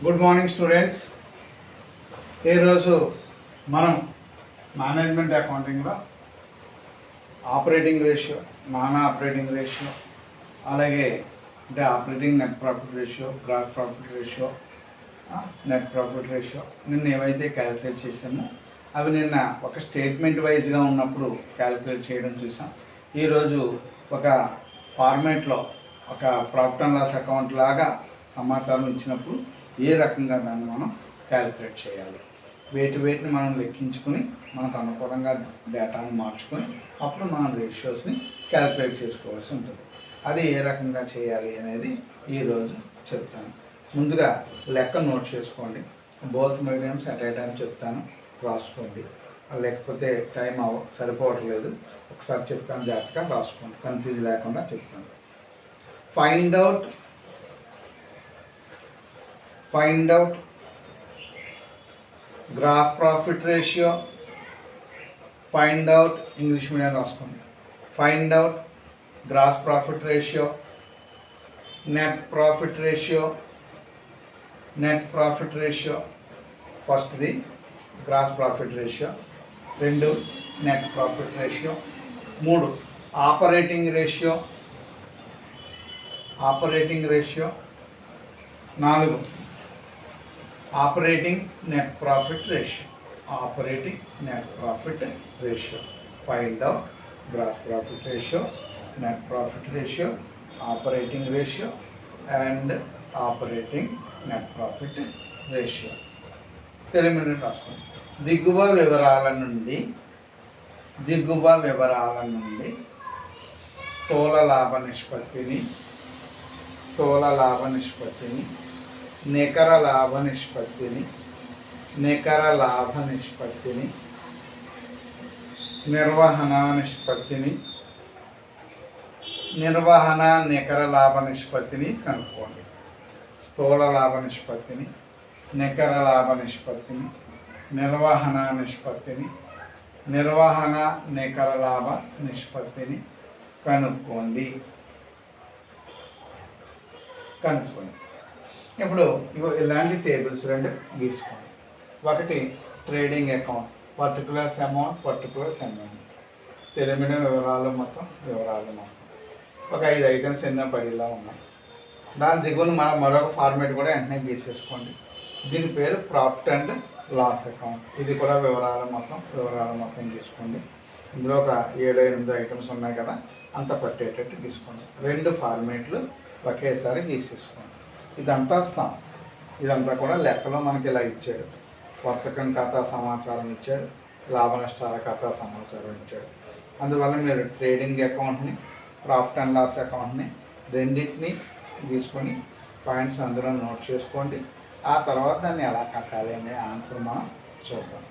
Good morning students. ఈరోజు మనం management అకౌంటింగ్లో operating ratio, non operating ratio, అలాగే అంటే operating net profit ratio, gross profit ratio, net profit ratio నిన్న ఏవైతే క్యాలిక్యులేట్ చేసామో అవి నిన్న ఒక స్టేట్మెంట్ వైజ్గా ఉన్నప్పుడు క్యాలిక్యులేట్ చేయడం చూసాం. ఈరోజు ఒక ఫార్మేట్లో ఒక ప్రాఫిట్ అండ్ లాస్ అకౌంట్ లాగా సమాచారం ఇచ్చినప్పుడు ఏ రకంగా దాన్ని మనం క్యాలిక్యులేట్ చేయాలి, వేటిని మనం లెక్కించుకొని మనకు అనుకూలంగా డేటాను మార్చుకొని అప్పుడు మనం రేషియోస్ని క్యాలిక్యులేట్ చేసుకోవాల్సి ఉంటుంది. అది ఏ రకంగా చేయాలి అనేది ఈరోజు చెప్తాను. ముందుగా లెక్క నోట్ చేసుకోండి. Both mediums at a time చెప్తాను, రాసుకోండి. లేకపోతే టైం సరిపోవట్లేదు, ఒకసారి చెప్తాను, జాగ్రత్తగా రాసుకోండి, కన్ఫ్యూజ్ లేకుండా చెప్తాను. Find out gross profit ratio. Find out English medium రాసుకోండి. Find out gross profit ratio, net profit ratio. Net profit ratio ఫస్ట్ది gross profit ratio, 2 net profit ratio, 3 operating ratio, 4 operating net profit ratio. Find out gross profit ratio, net profit ratio, operating ratio and operating net profit ratio. Telugu రాసుకోండి. దిగువ వివరాల నుండి స్థూల లాభ నిష్పత్తిని, నికర లాభ నిష్పత్తిని, నిర్వహణ నికర లాభ నిష్పత్తిని కనుక్కోండి. స్థూల లాభ నిష్పత్తిని, నికర లాభ నిష్పత్తిని, నిర్వహణ నికర లాభ నిష్పత్తిని కనుక్కోండి. ఇప్పుడు ఇలాంటి టేబుల్స్ 2 గీసుకోండి. ఒకటి ట్రేడింగ్ అకౌంట్, పర్టికులర్స్ అమౌంట్, తెలిమిన వివరాలు మొత్తం. ఒక 5 ఐటమ్స్ ఎన్నో పడిలా ఉన్నాయి. దాని దిగువన మనం మరొక ఫార్మేట్ కూడా వెంటనే గీసేసుకోండి. దీని పేరు ప్రాఫిట్ అండ్ లాస్ అకౌంట్. ఇది కూడా వివరాలు మొత్తం గీసుకోండి. ఇందులో ఒక 7-8 ఐటమ్స్ ఉన్నాయి కదా, అంత పట్టేటట్టు గీసుకోండి. 2 ఫార్మేట్లు ఒకేసారి గీసేసుకోండి. ఇదంతా కూడా లెక్కలో మనకి ఇలా ఇచ్చాడు. వర్తకం ఖాతా సమాచారం ఇచ్చాడు, లాభ నష్టాల ఖాతా సమాచారం ఇచ్చాడు. అందువల్ల మీరు ట్రేడింగ్ అకౌంట్ని, ప్రాఫిట్ అండ్ లాస్ అకౌంట్ని రెండింటిని తీసుకొని పాయింట్స్ అందులో నోట్ చేసుకోండి. ఆ తర్వాత దాన్ని ఎలా కట్టాలి అనే ఆన్సర్ మనం చూద్దాం.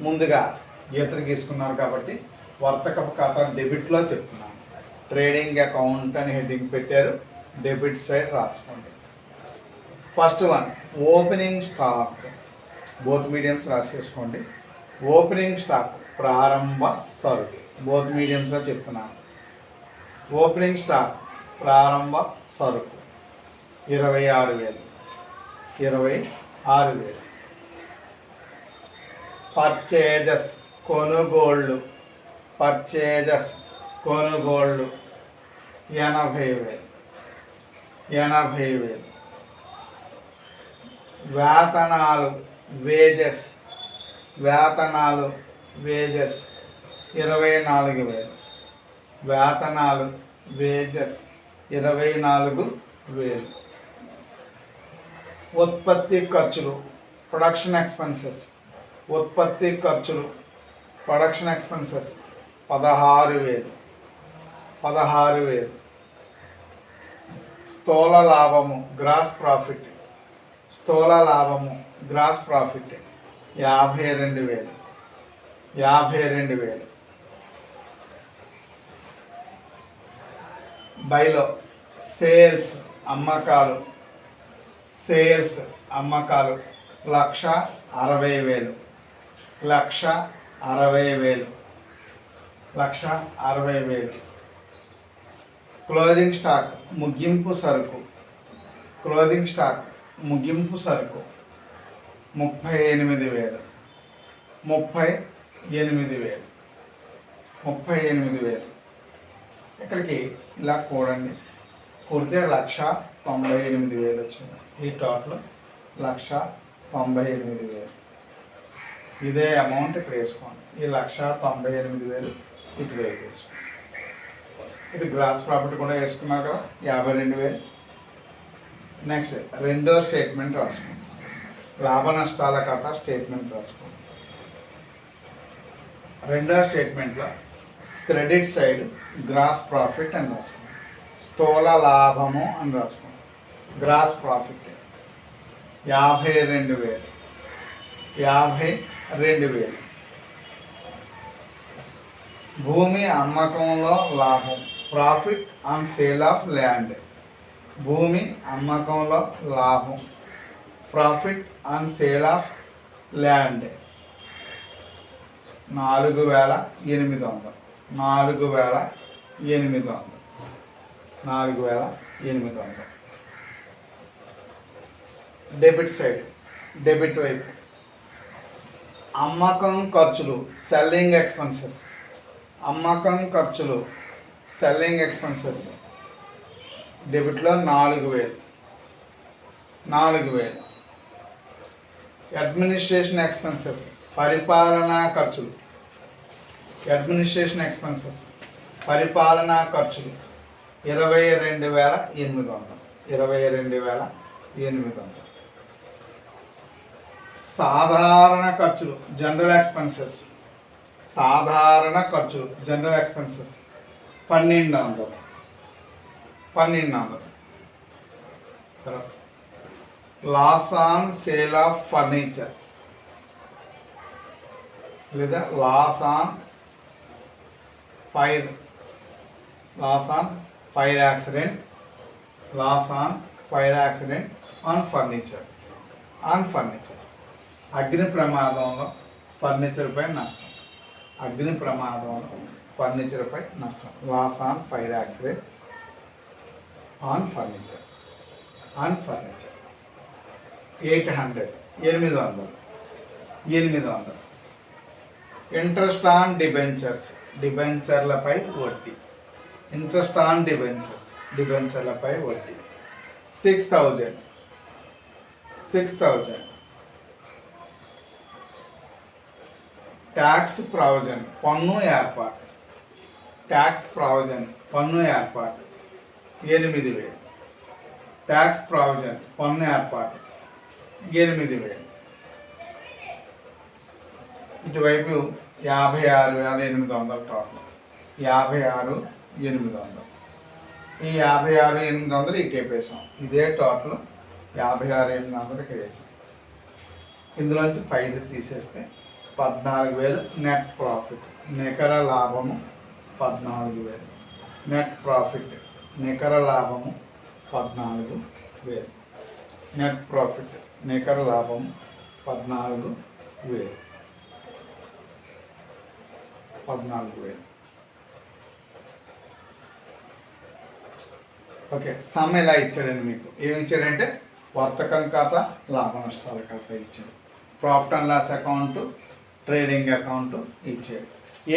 ముందుగా గీతలు గీసుకున్నారు కాబట్టి వర్తకపు ఖాతా డెబిట్లో చెప్తున్నాను. ట్రేడింగ్ అకౌంట్ అని హెడ్డింగ్ పెట్టారు, డెబిట్ సైడ్ రాసుకోండి. First one opening stock, both mediums రాసేసుకోండి. ఓపెనింగ్ స్టాక్ ప్రారంభ సరుకు, బోత్ మీడియమ్స్లో చెప్తున్నాను. ఓపెనింగ్ స్టాక్ ప్రారంభ సరుకు 26,000. పర్చేజెస్ కొనుగోళ్ళు 80,000. వేతనాలు వేజెస్ 24,000. ఉత్పత్తి ఖర్చులు ప్రొడక్షన్ ఎక్స్పెన్సెస్ 16,000. స్థూల లాభము గ్రాస్ ప్రాఫిట్ 52,000. బైలో సేల్స్ అమ్మకాలు 1,60,000. క్లోజింగ్ స్టాక్ ముగింపు సరుకు ముగింపు సరుకు 38,000, 38,000, 38,000. ఇక్కడికి ఇలా కూడండి, కూడితే 1,98,000 వచ్చింది. ఈ టోటల్ 1,98,000. ఇదే అమౌంట్ ఇక్కడ వేసుకోండి. ఈ 1,98,000 ఇటువైపు వేసుకోండి. ఇటు గ్రాస్ ప్రాఫిట్ కూడా వేసుకున్నారు కదా 52,000. నెక్స్ట్ రెండో స్టేట్మెంట్ రాసుకోండి. లాభ నష్టాల ఖాతా స్టేట్మెంట్ రాసుకోండి. రెండో స్టేట్మెంట్లో క్రెడిట్ సైడ్ గ్రాస్ ప్రాఫిట్ అని రాసుకోండి, స్థూల లాభము అని రాసుకోండి. Gross profit 52,000, 52,000. భూమి అమ్మకంలో లాభం, profit on sale of land. భూమి అమ్మకంలో లాభం, profit on sale of land 4,800, 4,800, 4,800. Debit side, debit వైపు అమ్మకం ఖర్చులు సెల్లింగ్ ఎక్స్పెన్సెస్, అమ్మకం ఖర్చులు సెల్లింగ్ ఎక్స్పెన్సెస్ డెబిట్లో 4,000, 4,000. అడ్మినిస్ట్రేషన్ ఎక్స్పెన్సెస్ పరిపాలనా ఖర్చులు, అడ్మినిస్ట్రేషన్ ఎక్స్పెన్సెస్ పరిపాలనా ఖర్చులు 22,800, 22,800. సాధారణ ఖర్చులు జనరల్ ఎక్స్పెన్సెస్, సాధారణ ఖర్చులు జనరల్ ఎక్స్పెన్సెస్ 1,200, 1,200. తర్వాత loss on sale of furniture లేదా loss on fire, loss on fire accident, loss on fire accident on furniture, on furniture. అగ్ని ప్రమాదంలో ఫర్నిచర్పై నష్టం, అగ్ని ప్రమాదంలో ఫర్నిచర్పై నష్టం. Loss on fire accident on furniture, on furniture 800, 800, 800. Interest on debentures, డిబెంచర్లపై వడ్డీ, ఇంట్రెస్ట్ ఆన్ డిబెంచర్స్, డిబెంచర్లపై వడ్డీ 6,000, 6,000. ట్యాక్స్ ప్రావిజన్ పన్ను ఏర్పాటు, ట్యాక్స్ ప్రావిజన్ పన్ను ఏర్పాటు 8,000. ట్యాక్స్ ప్రావిజన్ పన్ను ఏర్పాటు 8,000. ఇటువైపు 56,800 టోటల్, 56,800. ఈ 56,800 ఇటు వేసాం. ఇదే టోటల్ 56,800 ఇక్కడ వేసాం. ఇందులోంచి 5 తీసేస్తే 14,000 నెట్ ప్రాఫిట్, నికర లాభము 14,000. నెట్ ప్రాఫిట్ నికర లాభము 14,000. నెట్ ప్రాఫిట్ నికర లాభము 14,000, 14,000. ఓకే, సమ్ ఇలా ఇచ్చాడండి మీకు. ఏమి ఇచ్చాడంటే వర్తకం ఖాతా, లాభ నష్టాల ఖాతా ఇచ్చాడు, profit and loss account, trading account ఇచ్చాడు.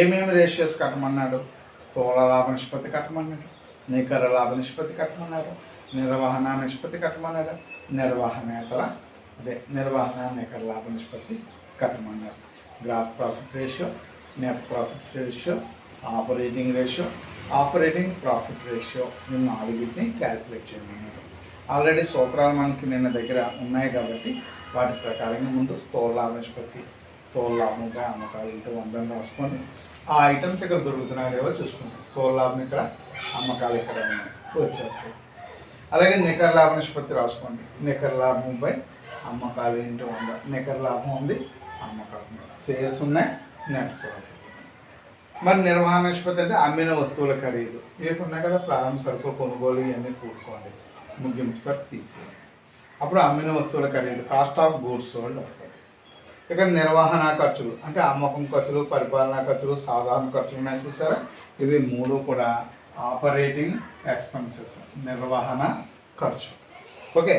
ఏమేమి రేషియోస్ కట్టమన్నాడు? స్థూల లాభ నిష్పత్తి కట్టమన్నాడు, నికర లాభ నిష్పత్తి కట్టమన్నాడు, నిర్వహణ నిష్పత్తి కట్టమన్నాడు, నిర్వహణేతర నిర్వహణ నికర లాభ నిష్పత్తి కట్టమన్నాడు. Gross profit ratio, net profit ratio, operating ratio, operating profit ratio, ఈ 4ని క్యాలిక్యులేట్ చేయమన్నాడు. ఆల్రెడీ సూత్రాలు మనకి నిన్న దగ్గర ఉన్నాయి కాబట్టి వాటి ప్రకారంగా ముందు స్థూల లాభ నిష్పత్తి, స్థూల లాభంపై అమ్మకాలు ఇంటూ 100 రాసుకోండి. ఆ ఐటమ్స్ ఇక్కడ దొరుకుతున్నాయో చూసుకుంటాం. స్థూల లాభం ఇక్కడ, అమ్మకాలు ఇక్కడ ఉన్నాయి, వచ్చేస్తాయి. అలాగే నికర లాభ నిష్పత్తి రాసుకోండి. నికర లాభంపై అమ్మకాలు ఇంటూ 100. నికర లాభం ఉంది, అమ్మకాలు ఉన్నాయి, సేల్స్ ఉన్నాయి, నెట్ ప్రాఫిట్. మరి నిర్వహణ నిష్పత్తి అంటే అమ్మిన వస్తువుల ఖరీదు. ఇవి ఉన్నాయి కదా, ప్రారంభ సరుకులు కొనుగోలు ఇవన్నీ కూడుకోండి, ముగింపు సరుకు తీసేయండి. అప్పుడు అమ్మిన వస్తువుల ఖరీదు, కాస్ట్ ఆఫ్ గూడ్స్ సోల్డ్ వస్తుంది. ఇక నిర్వహణ ఖర్చులు అంటే అమ్మకం ఖర్చులు, పరిపాలనా ఖర్చులు, సాధారణ ఖర్చులు ఉన్నాయి చూసారా. ఇవి 3 కూడా ఆపరేటింగ్ ఎక్స్పెన్సెస్, నిర్వహణ ఖర్చు. ఓకే,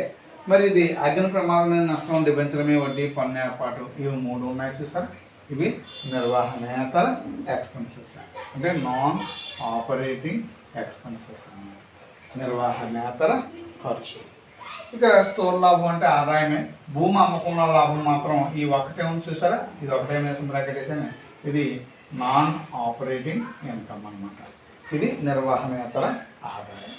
మరి ఇది అగ్ని ప్రమాదం మీద నష్టం, డిబెంచరమే వడ్డీ, పన్ను ఏర్పాటు, ఇవి 3 ఉన్నాయి చూసారా. ఇవి నిర్వహణేతర ఎక్స్పెన్సెస్, అంటే నాన్ ఆపరేటింగ్ ఎక్స్పెన్సెస్ అన్నమాట, నిర్వహణేతర ఖర్చు. ఇక్కడ స్థూల లాభం అంటే ఆదాయమే. భూమి అమ్మకంలో లాభం మాత్రం ఈ ఒకటే ఉంది చూసారా, ఇది ఒకటే మేసం బ్రాకెట్ వేసాను, ఇది నాన్ ఆపరేటింగ్ ఇన్కమ్ అన్నమాట, ఇది నిర్వహణేతర ఆదాయం.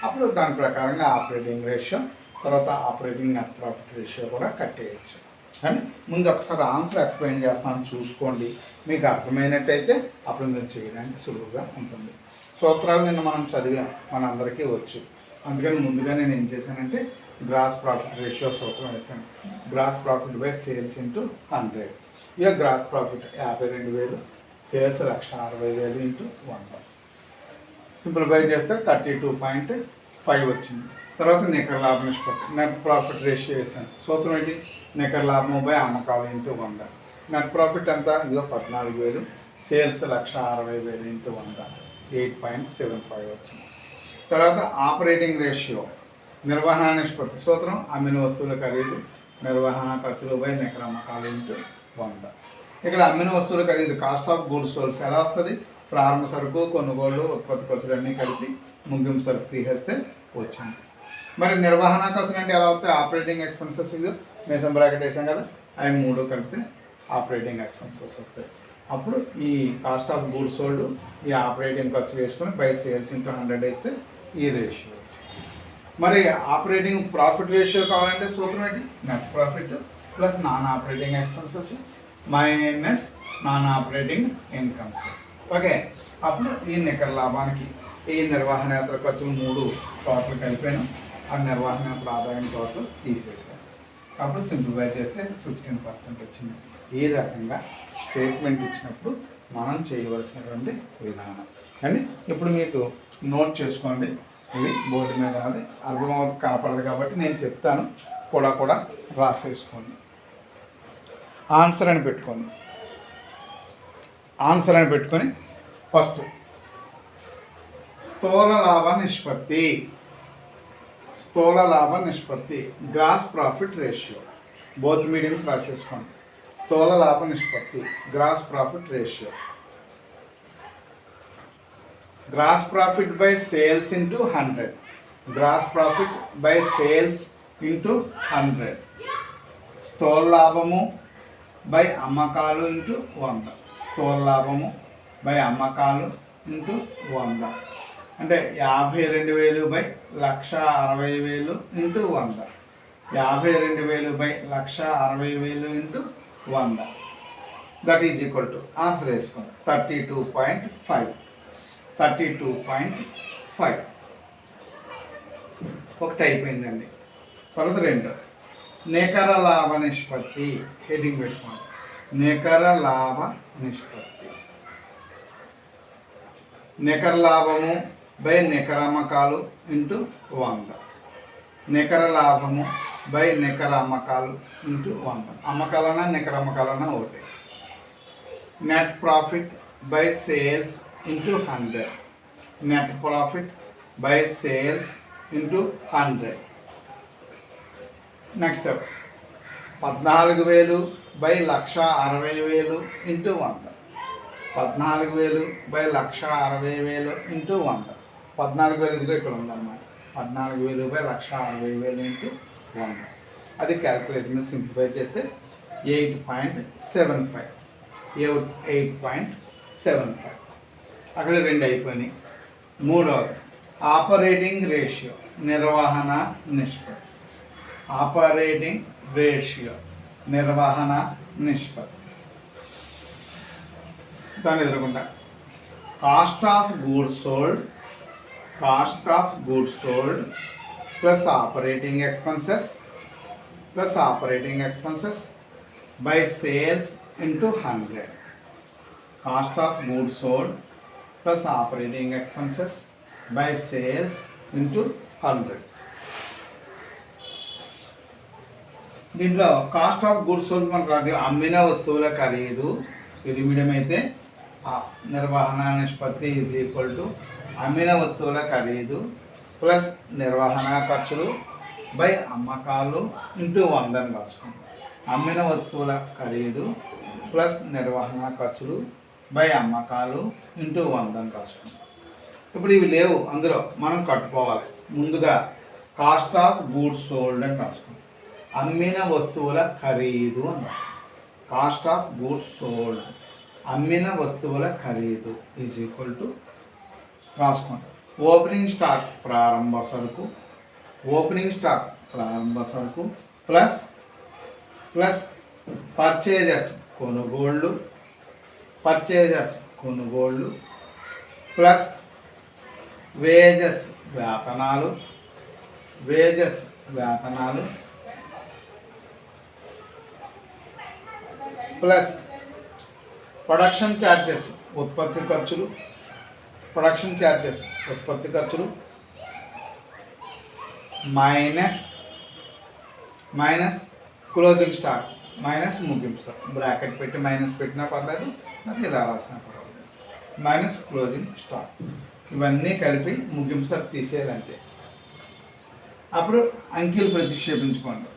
అప్పుడు దాని ప్రకారంగా ఆపరేటింగ్ రేషియో, తర్వాత ఆపరేటింగ్ నెట్ ప్రాఫిట్ రేషియో కూడా కట్టేయచ్చు. కానీ ముందు ఒకసారి ఆన్సర్ ఎక్స్ప్లెయిన్ చేస్తాను, చూసుకోండి. మీకు అర్థమైనట్టయితే అప్పుడు మీరు చేయడానికి సులువుగా ఉంటుంది. సూత్రాలు నిన్న మనం చదివాం, మనందరికీ వచ్చు. అందుకని ముందుగా నేను ఏం చేశానంటే గ్రాస్ ప్రాఫిట్ రేషియో సూత్రం వేసాను. Gross profit by sales into 100. ఇక gross profit 52,000, sales 1,60,000 into 100. Simplify చేస్తే 32.5 వచ్చింది. తర్వాత నికర లాభ నిష్పత్తి, నెట్ ప్రాఫిట్ రేషియో వేసాను. సూత్రం ఏంటి, నికర లాభం బై అమ్మకాలు ఇంటూ 100. నెట్ ప్రాఫిట్ ఎంత, ఇదో 14,000, సేల్స్ 1,60,000 ఇంటూ 100, 8.75 వచ్చింది. తర్వాత ఆపరేటింగ్ రేషియో, నిర్వహణ నిష్పత్తి, సూత్రం అమ్మిన వస్తువుల ఖరీదు నిర్వహణ ఖర్చులు బై నికర అమ్మకాలు ఇంటూ 100. ఇక్కడ అమ్మిన వస్తువుల ఖరీదు కాస్ట్ ఆఫ్ గూడ్స్ సోల్స్ ఎలా వస్తుంది, ప్రారంభ సరుకు, కొనుగోలు, ఉత్పత్తి ఖర్చులన్నీ కలిపి ముగింపు సరుకు తీసేస్తే వచ్చింది. మరి నిర్వహణ ఖర్చులు అంటే ఎలా వస్తాయి, ఆపరేటింగ్ ఎక్స్పెన్సెస్, ఇది మేసం బ్రాకెట్ వేసాం కదా, అవి 3 కలిపితే ఆపరేటింగ్ ఎక్స్పెన్సెస్ వస్తాయి. అప్పుడు ఈ కాస్ట్ ఆఫ్ గూడ్స్ సోల్డ్, ఈ ఆపరేటింగ్ ఖర్చు వేసుకొని బై సేల్స్ ఇంటూ 100 వేస్తే ఈ రేషియో. మరి ఆపరేటింగ్ ప్రాఫిట్ రేషియో కావాలంటే సూత్రం ఏంటి, net profit plus non operating expenses minus non operating incomes. Okay, అప్పుడు ఈ నికర లాభానికి ఈ నిర్వహణేతర ఖర్చులు 3 టోటల్ కలిపాను, ఆ నిర్వహణేతర ఆదాయం టోటల్ తీసేసాను. అప్పుడు సింప్లిఫై చేస్తే 15% వచ్చింది. ఈ రకంగా స్టేట్మెంట్ ఇచ్చినప్పుడు మనం చేయవలసినటువంటి విధానం అండి. ఇప్పుడు మీకు నోట్ చేసుకోండి, ఇది బోర్డు మీద ఉన్నది, అర్థమవుతుంది కనపడదు కాబట్టి నేను చెప్తాను, కూడా రాసేసుకోండి. ఆన్సర్ అని పెట్టుకోండి. ఆన్సర్ అని పెట్టుకొని ఫస్ట్ స్థూల లాభ నిష్పత్తి, స్థూల లాభ నిష్పత్తి, gross profit ratio, both mediums రాసేసుకోండి. స్థూల లాభ నిష్పత్తి, gross profit ratio, gross profit by sales into 100, gross profit by sales into 100, స్థూల లాభము బై అమ్మకాలు ఇంటూ 100, స్థూల లాభము బై అమ్మకాలు ఇంటూ 100 అంటే 52,000 by 1,60,000 into 100, 52,000 by 1,60,000 into 100, that is equal to answer వేసుకోండి 32.5. 32.5 ఒకటి అయిపోయిందండి. తర్వాత 2 నికర లాభ నిష్పత్తి, హెడ్డింగ్ పెట్టుకోండి, నికర లాభ నిష్పత్తి, నికర లాభము బై నికర అమ్మకాలు ఇంటూ 100, నికర లాభము బై నికర అమ్మకాలు ఇంటూ 100, అమ్మకాలన్నా నికర అమ్మకాలన్నా ఒకటి. Net profit by sales into 100, net profit by sales into 100. Next 14,000 by 1,60,000 into 100, 14,000 by 1,60,000 into 100, 14,000 ఇదిగో ఇక్కడ ఉందన్నమాట, 14,000 బై 1,60,000 ఇంటూ 100. అది క్యాల్కులేటర్ మీద సింప్లిఫై చేస్తే 8.75, 8.75. అక్కడ 2 అయిపోయినాయి. 3వది ఆపరేటింగ్ రేషియో, నిర్వహణ నిష్పత్తి, ఆపరేటింగ్ రేషియో, నిర్వహణ నిష్పత్తి. దాన్ని ఎదుర్కొంటా cost of goods sold, cost of goods sold plus operating expenses, plus operating expenses by sales into 100, cost of goods sold plus operating expenses by sales into 100. దీంట్లో cost of goods sold మనకు రాదు, అమ్మిన వస్తువుల ఖరీదు, ఇది medium అయితే నిర్వహణ నిష్పత్తి ఈజ్ ఈక్వల్ టు అమ్మిన వస్తువుల ఖరీదు ప్లస్ నిర్వహణ ఖర్చులు బై అమ్మకాలు ఇంటూ 100 అని రాసుకుంటాం. అమ్మిన వస్తువుల ఖరీదు ప్లస్ నిర్వహణ ఖర్చులు బై అమ్మకాలు ఇంటూ 100 అని రాసుకుంటాం. ఇప్పుడు ఇవి లేవు, అందులో మనం కట్టుకోవాలి. ముందుగా కాస్ట్ ఆఫ్ గూడ్స్ సోల్డ్ అని రాసుకుంటాం. అమ్మిన వస్తువుల ఖరీదు అని రాసుకుంటాం. కాస్ట్ ఆఫ్ గూడ్స్ సోల్డ్, అమ్మిన వస్తువుల ఖరీదు ఈజ్ ఈక్వల్ టు రాసుకుంటాం. ఓపెనింగ్ స్టాక్ ప్రారంభ సరుకు, ఓపెనింగ్ స్టాక్ ప్రారంభ సరుకు ప్లస్ ప్లస్ పర్చేజెస్ కొనుగోళ్ళు, పర్చేజెస్ కొనుగోళ్ళు ప్లస్ వేజెస్ వేతనాలు, వేజెస్ వేతనాలు ప్లస్ ప్రొడక్షన్ ఛార్జెస్ ఉత్పత్తి ఖర్చులు, ప్రొడక్షన్ ఛార్జెస్ ఉత్పత్తి ఖర్చులు minus minus closing stock minus ముగింపు స్టాక్. బ్రాకెట్ పెట్టి మైనస్ పెట్టినా పర్లేదు, అది ఇలా రాసినా పర్వాలేదు. Minus closing stock. ఇవన్నీ కలిపి ముగింపు స్టాక్ తీసేయాలంతే. అప్పుడు అంకెలు ప్రతిక్షేపించుకోండి.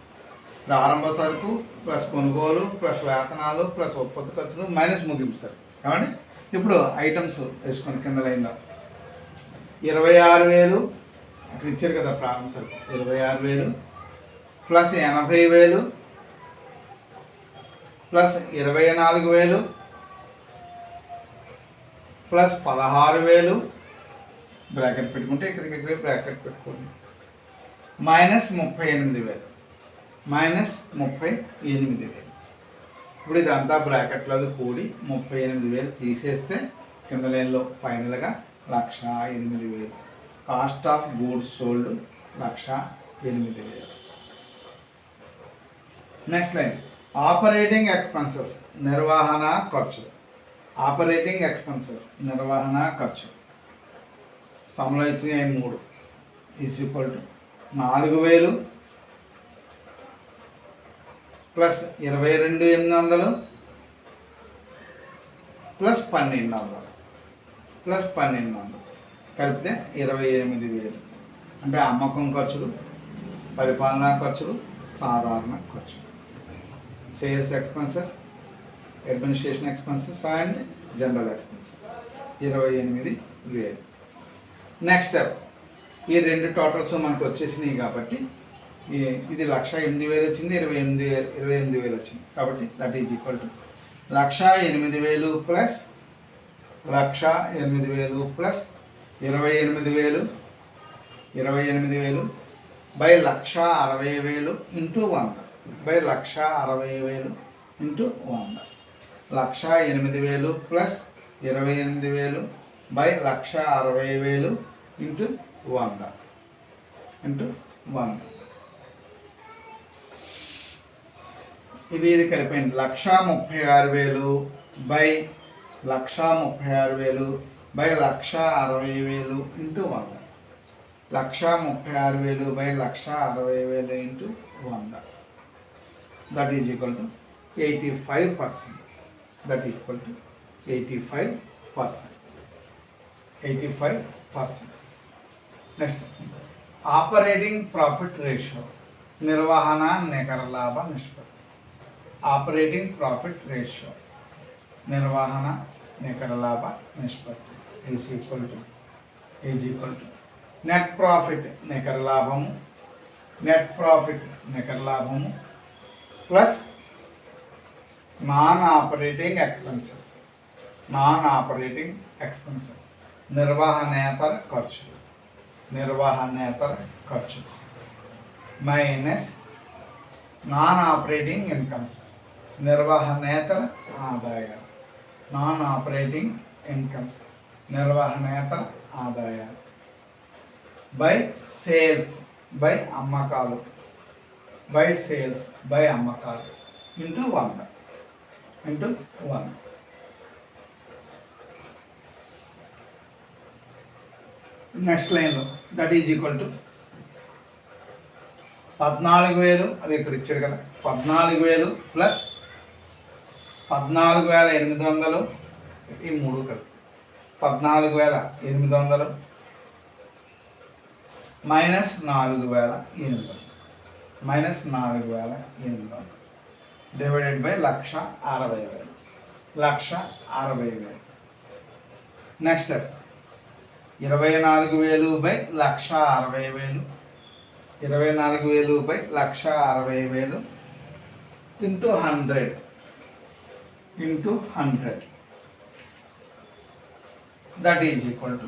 ప్రారంభ సరుకు ప్లస్ కొనుగోలు ప్లస్ వేతనాలు ప్లస్ ఉత్పత్తి ఖర్చులు మైనస్ ముగింపు సరుకు. కాబట్టి ఇప్పుడు ఐటమ్స్ వేసుకోండి. కింద లైన్లో 26,000 అక్కడ ఇచ్చారు కదా ప్రారంభ సరుకు 26,000 ప్లస్ 80,000 ప్లస్ 24,000 ప్లస్ 16,000 బ్రాకెట్ పెట్టుకుంటే ఇక్కడికి బ్రాకెట్ పెట్టుకోండి మైనస్ 38,000 మైనస్ 38,000. ఇప్పుడు ఇదంతా బ్రాకెట్లో కూడి 38,000 తీసేస్తే కింద లైన్లో ఫైనల్గా 1,08,000. Cost of goods sold 1,08,000. Next line operating expenses నిర్వహణ ఖర్చులు. ఆపరేటింగ్ ఎక్స్పెన్సెస్ నిర్వహణ ఖర్చు సమ్లో ఇచ్చినాయి 3 is equal to 4,000 plus 22,800 plus 1,200 plus 1,200 కలిపితే 28,000. అంటే అమ్మకం ఖర్చులు, పరిపాలనా ఖర్చులు, సాధారణ ఖర్చులు, sales expenses, administration expenses and general expenses 28,000. Next step, ఈ 2 టోటల్స్ మనకు వచ్చేసినాయి కాబట్టి ఇది 1,08,000 వచ్చింది, 28,000 వచ్చింది. కాబట్టి that is equal to 1,08,000 plus 1,08,000 plus 28,000 by 1,60,000 into 100 by 1,60,000 into 100. 1,08,000 plus 28,000 by 1,60,000 into 100 into 100. ఇది కలిపండి 1,36,000 by 1,36,000 by 1,60,000 into 100. 1,36,000 by 1,60,000 into 100. That is equal to 85%. That equal to 85%. 85%. Next operating profit ratio నిర్వహణ నికర లాభ నిష్పత్తి. ఆపరేటింగ్ ప్రాఫిట్ రేషియో నిర్వహణ నికర లాభ నిష్పత్తి is equal to net profit నికర లాభము, నెట్ ప్రాఫిట్ నికర లాభము plus non operating expenses, non operating expenses నిర్వహణేతర ఖర్చులు, నిర్వహణేతర ఖర్చులు మైనస్ నాన్ ఆపరేటింగ్ ఇన్కమ్స్, నిర్వహణేతర ఆదాయాలు, నాన్ ఆపరేటింగ్ ఇన్కమ్స్ నిర్వహణేతర ఆదాయాలు బై సేల్స్ బై అమ్మకాలు, బై సేల్స్ బై అమ్మకాలు ఇంటూ 100 ఇంటూ 100. నెక్స్ట్ లైన్లో దట్ ఈజ్ ఈక్వల్ టు 14,000 అది ఇక్కడ ఇచ్చాడు కదా 14,000 ప్లస్ 14,800 ఈ 3 కలిపి 14,800 minus 4,800 minus 4,800 divided by 1,60,000. 1,60,000. Next step 24,000 by 1,60,000. 24,000 by 1,60,000 into 100 that is equal to,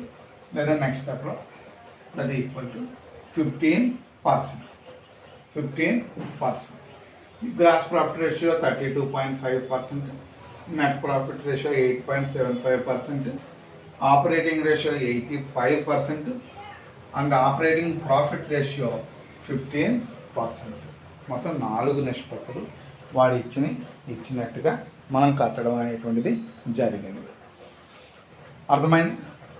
లేదా నెక్స్ట్ స్టెప్లో that equal to 15%. Gross profit ratio 32.5%, net profit ratio 8.75%, operating ratio 85% and operating profit ratio 15%. మొత్తం 4 నిష్పత్తులు వాడు ఇచ్చినట్టుగా మనం కట్టడం అనేటువంటిది జరిగింది. అర్థమైంది?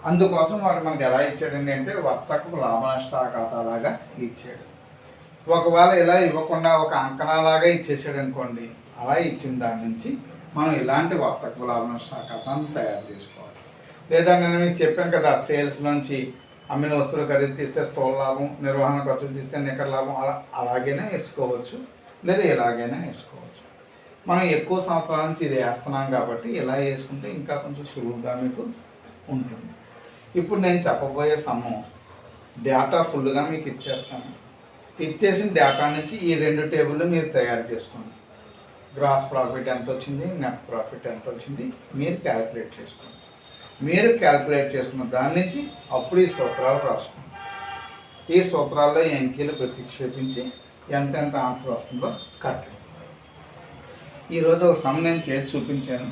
అందుకోసం వాడు మనకి ఎలా ఇచ్చాడండి అంటే వర్తకపు లాభ నష్ట ఖాతాలాగా ఇచ్చాడు. ఒకవేళ ఇలా ఇవ్వకుండా ఒక అంకణాలాగా ఇచ్చేసాడు అనుకోండి, అలా ఇచ్చిన దాని నుంచి మనం ఇలాంటి వర్తకపు లాభ నష్ట ఖాతాను తయారు చేసుకోవాలి. లేదా నేను మీకు చెప్పాను కదా, సేల్స్ నుంచి అమ్మిన వస్తువులు ఖరీదు తీస్తే స్థూల లాభం, నిర్వహణ ఖర్చులు తీస్తే నికర లాభం, అలాగైనా వేసుకోవచ్చు, లేదా ఇలాగైనా వేసుకోవచ్చు. మనం ఎక్కువ సంవత్సరాల నుంచి ఇది వేస్తున్నాం కాబట్టి ఇలా వేసుకుంటే ఇంకా కొంచెం సులువుగా మీకు ఉంటుంది. ఇప్పుడు నేను చెప్పబోయే సమ్మం డేటా ఫుల్గా మీకు ఇచ్చేస్తాను. ఇచ్చేసిన డేటా నుంచి ఈ 2 టేబుల్ మీరు తయారు చేసుకోండి. గ్రాస్ ప్రాఫిట్ ఎంత వచ్చింది, నెట్ ప్రాఫిట్ ఎంత వచ్చింది మీరు క్యాలిక్యులేట్ చేసుకోండి. మీరు క్యాలిక్యులేట్ చేసుకున్న దాని నుంచి అప్పుడు ఈ సూత్రాలు రాసుకోండి. ఈ సూత్రాల్లో ఈ అంకెలు ప్రతిక్షేపించి ఎంతెంత ఆన్సర్ వస్తుందో కట్టండి. ఈరోజు ఒక సమ్ నేను చేసి చూపించాను.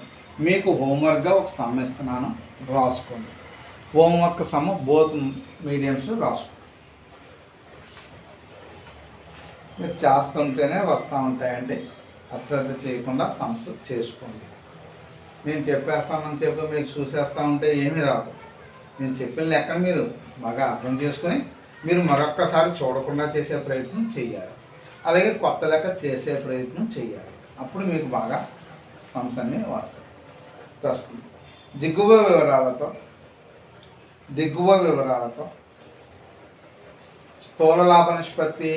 మీకు హోంవర్క్గా ఒక సమ్ ఇస్తున్నాను, రాసుకోండి. హోంవర్క్ సమ్ బోత్ మీడియంస్ రాసుకోండి. మీరు చేస్తుంటేనే వస్తూ ఉంటాయండి. అశ్రద్ధ చేయకుండా సమ్స్ చేసుకోండి. నేను చెప్పేస్తానని చెప్పి మీరు చూసేస్తూ ఉంటే ఏమీ రాదు. నేను చెప్పిన లెక్కన మీరు బాగా అర్థం చేసుకొని మీరు మరొక్కసారి చూడకుండా చేసే ప్రయత్నం చేయాలి. అలాగే కొత్త లెక్క చేసే ప్రయత్నం చేయాలి. అప్పుడు మీకు బాగా సమ్స్ అన్నీ వస్తాయి. రాసుకోండి. దిగువ వివరాలతో స్థూల లాభ నిష్పత్తి,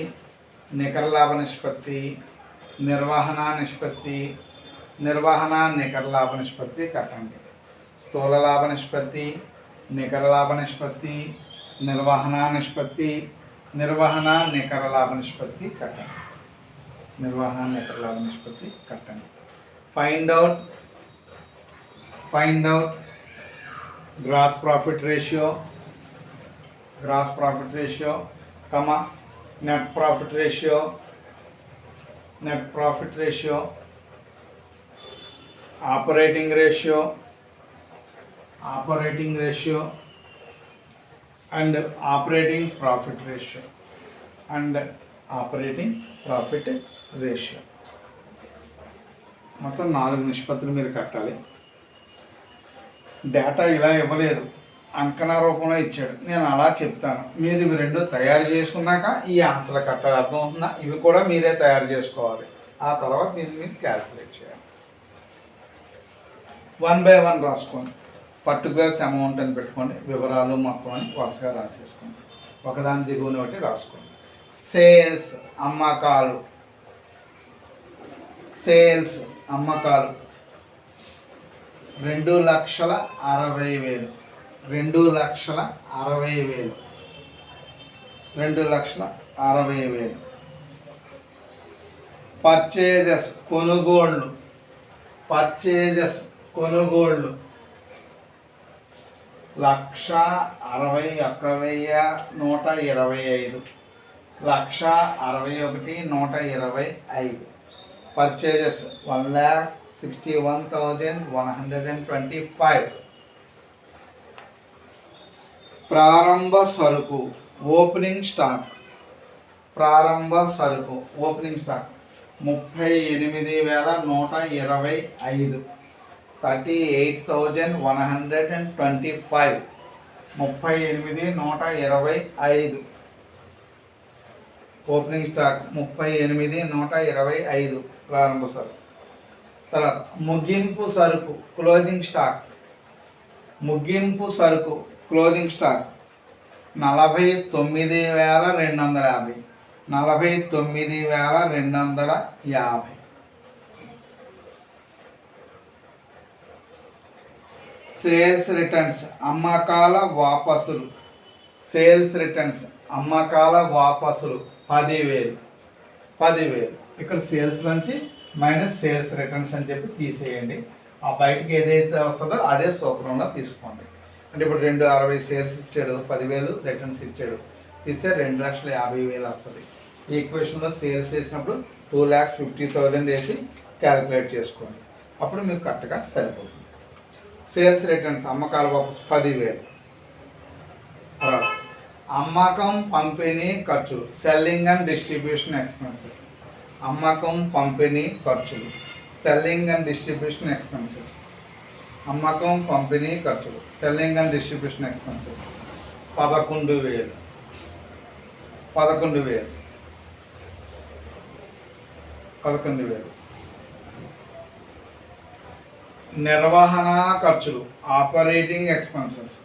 నికర లాభ నిష్పత్తి, నిర్వహణ నికర లాభ నిష్పత్తి కట్టండి. స్థూల లాభ నిష్పత్తి, నికర లాభ నిష్పత్తి, నిర్వహణ నికర లాభ నిష్పత్తి కట్టండి. Find out gross profit ratio, net profit ratio, operating ratio and operating profit ratio. మొత్తం 4 నిష్పత్తులు మీరు కట్టాలి. డేటా ఇలా ఇవ్వలేదు, అంకణా రూపంలో ఇచ్చాడు. నేను అలా చెప్తాను, మీరు ఇవి 2 తయారు చేసుకున్నాక ఈ ఆన్సర్లు కట్టాలి. అర్థమవుతుందా? ఇవి కూడా మీరే తయారు చేసుకోవాలి. ఆ తర్వాత దీన్ని మీరు క్యాల్కులేట్ చేయాలి. 1 by 1 రాసుకోండి. పర్టికులర్స్ అమౌంట్ అని పెట్టుకోండి, వివరాలు మొత్తం అని వరుసగా రాసేసుకోండి. ఒకదాని దిగువని ఒకటి రాసుకోండి. సేల్స్ అమ్మకాలు 2,60,000. 2,60,000. పర్చేజెస్ కొనుగోళ్ళు 1,61,125. 1,61,125. పర్చేజెస్ 1,61,125. ప్రారంభ సరుకు ఓపెనింగ్ స్టాక్ 38,125. 38,125. 38,125 ఓపెనింగ్ స్టాక్ 38,125 ప్రారంభ సరుకు. తర్వాత ముగింపు సరుకు క్లోజింగ్ స్టాక్ 49,250. 49,250. సేల్స్ రిటర్న్స్ అమ్మకాల వాపసులు. సేల్స్ రిటర్న్స్ అమ్మకాల వాపసులు 10,000. ఇక్కడ సేల్స్ నుంచి మైనస్ సేల్స్ రిటర్న్స్ అని చెప్పి తీసేయండి. ఆ బయటకి ఏదైతే వస్తుందో అదే సూత్రంలో తీసుకోండి. అంటే ఇప్పుడు 260 సేల్స్ ఇచ్చాడు, 10,000 రిటర్న్స్ ఇచ్చాడు, తీస్తే 2,50,000 వస్తుంది. ఈ ఈక్వేషన్లో సేల్స్ వేసినప్పుడు 2,50,000 వేసి క్యాలిక్యులేట్ చేసుకోండి. అప్పుడు మీకు కరెక్ట్గా సరిపోతుంది. సేల్స్ రిటర్న్స్ అమ్మకాల వాపసు 10,000. అమ్మకం పంపిణీ ఖర్చులు సెల్లింగ్ అండ్ డిస్ట్రిబ్యూషన్ ఎక్స్పెన్సెస్. అమ్మకం పంపిణీ ఖర్చులు సెల్లింగ్ అండ్ డిస్ట్రిబ్యూషన్ ఎక్స్పెన్సెస్. అమ్మకం పంపిణీ ఖర్చులు సెల్లింగ్ అండ్ డిస్ట్రిబ్యూషన్ ఎక్స్పెన్సెస్ 11,000. 11,000. నిర్వహణ ఖర్చులు ఆపరేటింగ్ ఎక్స్పెన్సెస్.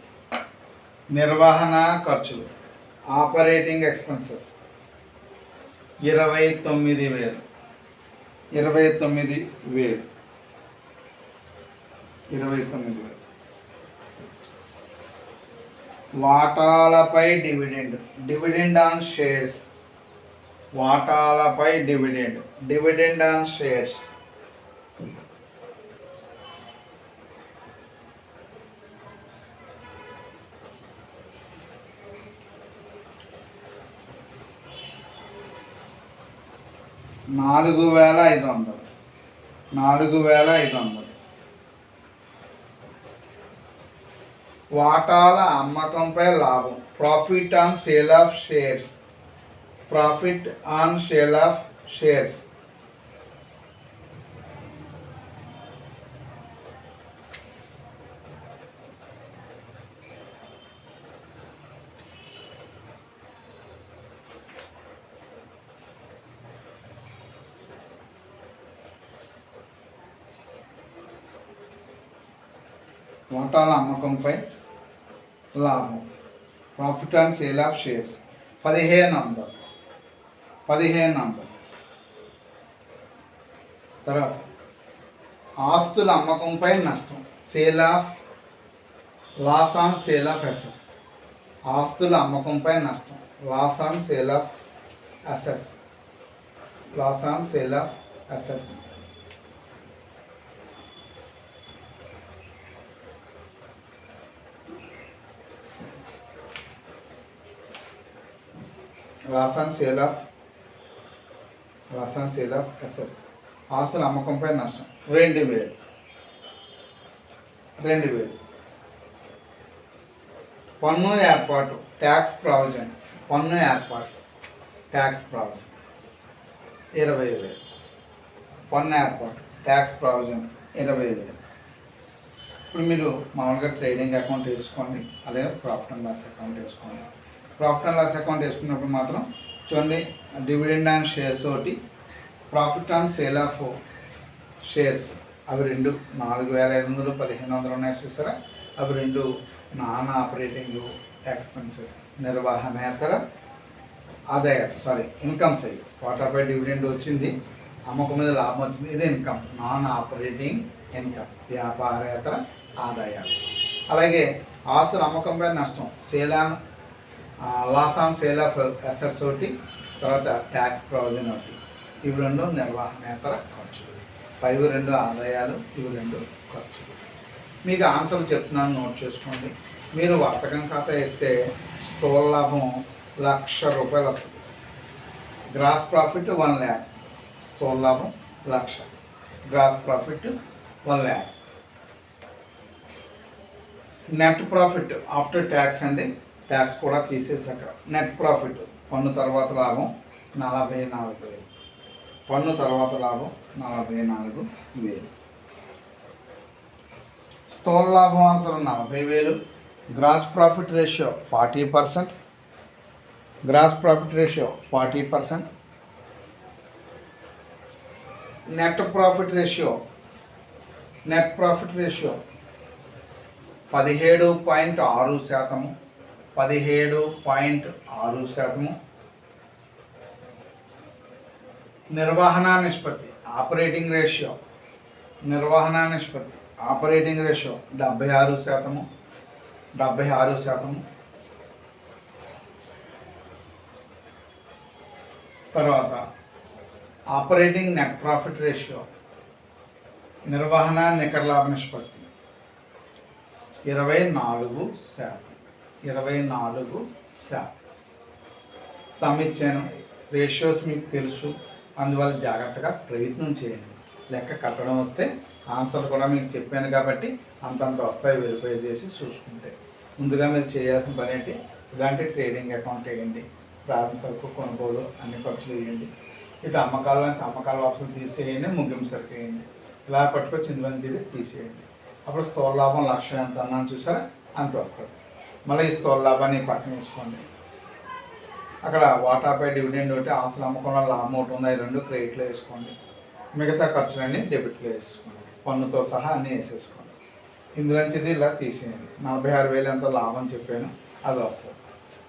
నిర్వహణ ఖర్చులు ఆపరేటింగ్ ఎక్స్పెన్సెస్ 29,000. 29,000. వాటాలపై డివిడెండ్. Dividend on shares. వాటాలపై డివిడెండ్. Dividend on shares 4,500. 4,500. వాటాల అమ్మకంపై లాభం. Profit on sale of shares. Profit on sale of shares వాటాల అమ్మకంపై లాభం. Profit on sale of shares 1,500. తర్వాత ఆస్తుల అమ్మకంపై నష్టం. Sale of loss on sale of assets. ఆస్తుల అమ్మకంపై నష్టం. Loss on sale of assets. Loss on sale of assets loss on sale of assets. ఆస్తుల అమ్మకంపై నష్టం 2,000. పన్ను ఏర్పాటు ట్యాక్స్ ప్రావిజన్. పన్ను ఏర్పాటు ట్యాక్స్ ప్రావిజన్ 20,000. పన్ను ఏర్పాటు ట్యాక్స్ ప్రావిజన్ 20,000. ఇప్పుడు మీరు మామూలుగా ట్రేడింగ్ అకౌంట్ వేసుకోండి, అలాగే ప్రాఫిట్ అండ్ లాస్ అకౌంట్ వేసుకోండి. ప్రాఫిట్ అండ్ లాస్ అకౌంట్ వేసుకున్నప్పుడు మాత్రం చూడండి, డివిడెండ్ ఆన్ షేర్స్ ఒకటి, profit on sale of shares అవి రెండు 4,500 1,500 ఉన్నాయి చూసారా. అవి రెండు నాన్ ఆపరేటింగ్ ఎక్స్పెన్సెస్, నిర్వహణేతర ఆదాయాలు, ఇన్కమ్ సైడ్. వాటాపై డివిడెండ్ వచ్చింది, అమ్మకం మీద లాభం వచ్చింది, ఇది ఇన్కమ్, నాన్ ఆపరేటింగ్ ఇన్కమ్, వ్యాపారేతర ఆదాయాలు. అలాగే ఆస్తుల అమ్మకంపై నష్టం, sale on loss on sale of assets ఒకటి, తర్వాత ట్యాక్స్ ప్రావిజన్ ఒకటి. ఇవి రెండు నిర్వహణేతర ఖర్చులు. పైవి రెండు ఆదాయాలు, ఇవి రెండు ఖర్చులు. మీకు ఆన్సర్లు చెప్తున్నాను, నోట్ చేసుకోండి. మీరు వర్తకం ఖాతా వేస్తే స్థూల లాభం 1,00,000 రూపాయలు వస్తుంది. Gross profit 1,00,000. స్థూల లాభం 1,00,000. Gross profit 1,00,000. Net profit after tax అండి, ట్యాక్స్ కూడా తీసేసాక నెట్ ప్రాఫిట్ పన్ను తర్వాత లాభం 44,000. పన్ను తర్వాత లాభం 44,000. స్థూల లాభం answer 40,000. Gross profit ratio 40%. Gross profit ratio 40%. Net profit ratio 17.6%. 17.6%. నిర్వహణ నిష్పత్తి ఆపరేటింగ్ రేషియో, నిర్వహణ నిష్పత్తి ఆపరేటింగ్ రేషియో 76%, 76%. తర్వాత ఆపరేటింగ్ నెట్ ప్రాఫిట్ రేషియో, నిర్వహణ నికర లాభ నిష్పత్తి 24%, 24%. సమ్ ఇచ్చాను, రేషియోస్ మీకు తెలుసు, అందువల్ల జాగ్రత్తగా ప్రయత్నం చేయండి. లెక్క కట్టడం వస్తే ఆన్సర్ కూడా మీకు చెప్పాను కాబట్టి అంతంత వస్తాయి వెరిఫై చేసి చూసుకుంటే. ముందుగా మీరు చేయాల్సిన పని ఏంటి, ఇలాంటి ట్రేడింగ్ అకౌంట్ వేయండి, ప్రారంభ సరుకు కొనుగోలు అన్ని ఖర్చులు వేయండి, ఇటు అమ్మకాల నుంచి అమ్మకాల వాపసులు తీసేయండి, ముగింపు సరుకు వేయండి, ఇలా పట్టుకొచ్చి ఇందులోంచి తీసేయండి. అప్పుడు స్థూల లాభం 1,00,000 ఎంత అన్నాను చూసారా, అంత వస్తుంది. మళ్ళీ ఈ స్థూల లాభాన్ని పక్కన వేసుకోండి. అక్కడ వాటాపై డివిడెండ్ ఒకటి, ఆస్తుల అమ్మకంలో లాభం ఒకటి ఉంది, అవి 2 క్రెడిట్లో వేసుకోండి. మిగతా ఖర్చులన్నీ డెబిట్లో వేసుకోండి, పన్నుతో సహా అన్నీ వేసేసుకోండి. ఇందులోంచి ఇది ఇలా తీసేయండి. 46,000 ఎంతో లాభం చెప్పాను, అది వస్తుంది.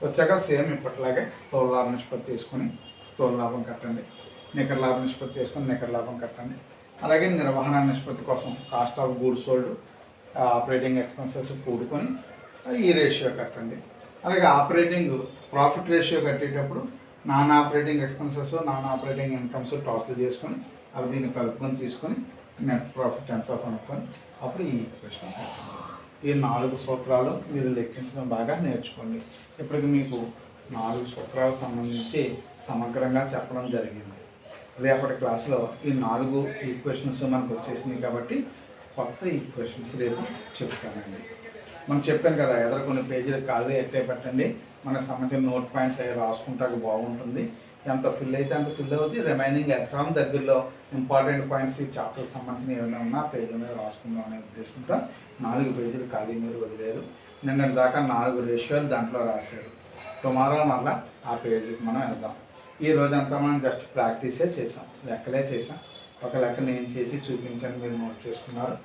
వచ్చాక సేమ్ ఇప్పటిలాగే స్థూల లాభ నిష్పత్తి తీసుకొని స్థూల లాభం కట్టండి, నికర లాభ నిష్పత్తి తీసుకొని నికర లాభం కట్టండి. అలాగే నిర్వహణ నిష్పత్తి కోసం cost of goods sold, operating expenses కూడుకొని ఈ రేషియో కట్టండి. అలాగే ఆపరేటింగ్ ప్రాఫిట్ రేషియో కట్టేటప్పుడు non operating expenses, non operating incomes total చేసుకొని అవి దీన్ని కలుపుకొని తీసుకొని నెట్ ప్రాఫిట్ ఎంతో కనుక్కొని అప్పుడు ఈ ఈక్వేషన్. ఈ 4 సూత్రాలు మీరు లెక్కించడం బాగా నేర్చుకోండి. ఇప్పటికి మీకు 4 సూత్రాలకు సంబంధించి సమగ్రంగా చెప్పడం జరిగింది. రేపటి క్లాసులో ఈ 4 ఈక్వేషన్స్ మనకు వచ్చేసినాయి కాబట్టి కొత్త ఈక్వేషన్స్ రేపు చెప్తానండి. మనం చెప్పాను కదా, ఎదురు కొన్ని పేజీలు కాదు ఎట్టే పెట్టండి, మనకు సంబంధించిన నోట్ పాయింట్స్ అవి రాసుకుంటాక బాగుంటుంది. ఎంత ఫిల్ అయితే అంత ఫిల్ అవుతుంది. రిమైనింగ్ ఎగ్జామ్ దగ్గరలో ఇంపార్టెంట్ పాయింట్స్ ఈ చాప్టర్కి సంబంధించిన ఏమైనా ఉన్నా పేజీ మీద రాసుకుందాం అనే ఉద్దేశంతో 4 పేజీలు ఖాళీ మీరు వదిలేరు. నిన్నటి దాకా 4 రేషియోలు దాంట్లో రాశారు. టుమారో మళ్ళీ ఆ పేజీకి మనం వెళ్దాం. ఈ రోజంతా మనం జస్ట్ ప్రాక్టీసే చేసాం, లెక్కలే చేసాం. ఒక లెక్క నేను చేసి చూపించాను, మీరు నోట్ చేసుకున్నారు.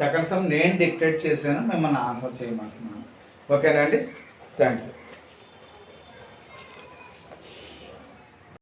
సెకండ్ సమ్ నేను డిక్టేట్ చేశాను, మిమ్మల్ని ఆన్సర్ చేయమంటున్నాను. ఓకేనా అండి? Thank you.